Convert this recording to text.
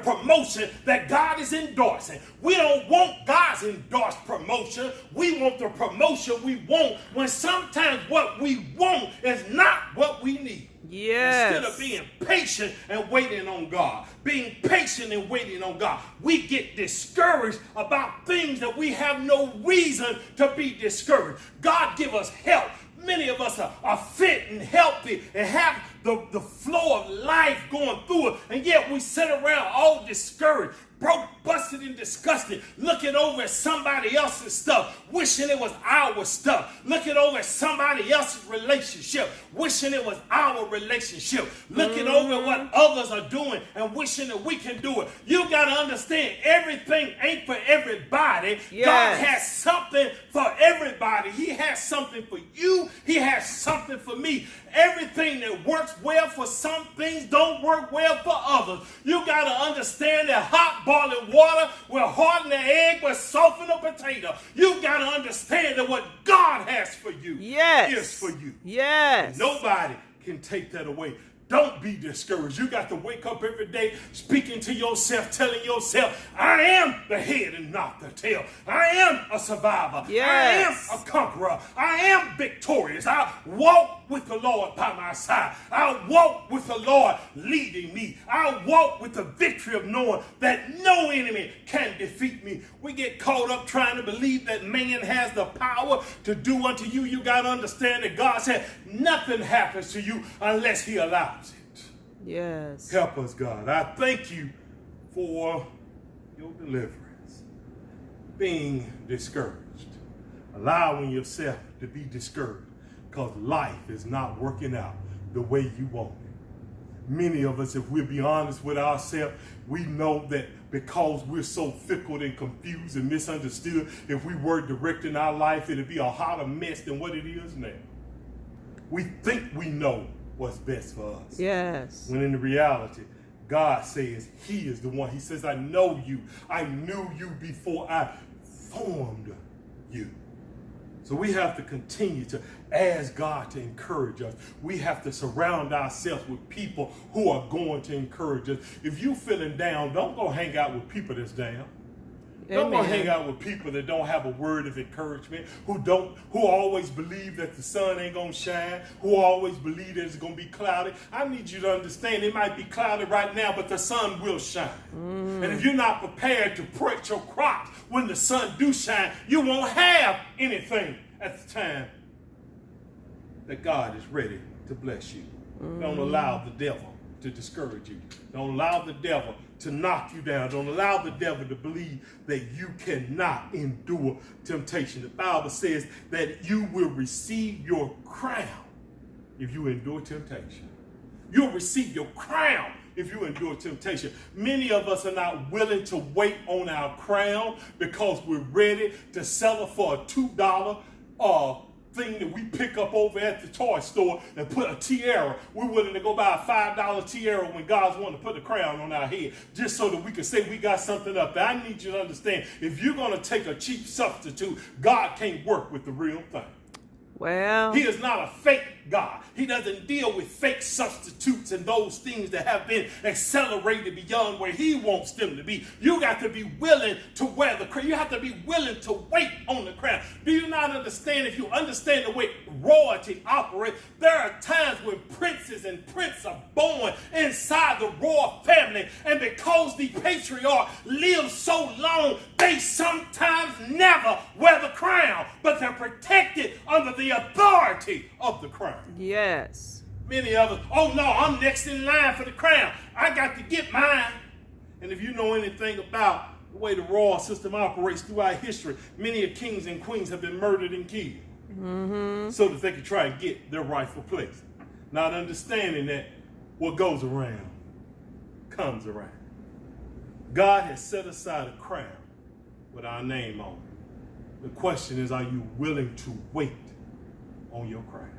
promotion that God is endorsing. We don't want God's endorsed promotion. We want the promotion we want when sometimes what we want is not what we need. Yes. Instead of being patient and waiting on God, being patient and waiting on God, we get discouraged about things that we have no reason to be discouraged. God give us help. Many of us are fit and healthy and have the flow of life going through it, and yet we sit around all discouraged, broke, busted, and disgusted, looking over at somebody else's stuff, wishing it was our stuff, looking over at somebody else's relationship, wishing it was our relationship, looking over at what others are doing and wishing that we can do it. You got to understand, everything ain't for everybody. Yes. God has something for everybody. He has something for you. He has something for me. Everything that works well for some things don't work well for others. You got to understand that hot boiling water will harden the egg but soften a potato. You got to understand that what God has for you is for you. Yes. Nobody can take that away. Don't be discouraged. You got to wake up every day speaking to yourself, telling yourself, I am the head and not the tail. I am a survivor. Yes. I am a conqueror. I am victorious. I walk with the Lord by my side. I walk with the Lord leading me. I walk with the victory of knowing that no enemy can defeat me. We get caught up trying to believe that man has the power to do unto you. You got to understand that God said nothing happens to you unless he allows it. Yes. Help us, God. I thank you for your deliverance. Being discouraged. Allowing yourself to be discouraged because life is not working out the way you want it. Many of us, if we'll be honest with ourselves, we know that because we're so fickle and confused and misunderstood, if we were directing our life, it'd be a hotter mess than what it is now. We think we know what's best for us. Yes. When in reality, God says he is the one. He says, I know you. I knew you before I formed you. So we have to continue to ask God to encourage us. We have to surround ourselves with people who are going to encourage us. If you're feeling down, don't go hang out with people that's down. Don't go hang out with people that don't have a word of encouragement, who always believe that the sun ain't gonna shine, who always believe that it's gonna be cloudy. I need you to understand it might be cloudy right now, but the sun will shine. And if you're not prepared to protect your crops when the sun do shine, you won't have anything at the time that God is ready to bless you. Don't allow the devil to discourage you. Don't allow the devil to knock you down. Don't allow the devil to believe that you cannot endure temptation. The Bible says that you will receive your crown if you endure temptation. You'll receive your crown if you endure temptation. Many of us are not willing to wait on our crown because we're ready to sell it for a $2 thing that we pick up over at the toy store and put a tiara. We're willing to go buy a $5 tiara when God's wanting to put the crown on our head just so that we can say we got something up there. I need you to understand, if you're going to take a cheap substitute, God can't work with the real thing. Well, he is not a fake God. He doesn't deal with fake substitutes and those things that have been accelerated beyond where he wants them to be. You got to be willing to wear the crown. You have to be willing to wait on the crown. Do you not understand? If you understand the way royalty operates, there are times when princes and princes are born inside the royal family, and because the patriarch lives so long, they sometimes never wear the crown, but they're protected under the authority of the crown. yes. Many of us, oh no, I'm next in line for the crown. I got to get mine. And if you know anything about the way the royal system operates throughout history, many kings and queens have been murdered and killed so that they could try and get their rightful place. Not understanding that what goes around comes around. God has set aside a crown with our name on it. The question is, are you willing to wait on your crown?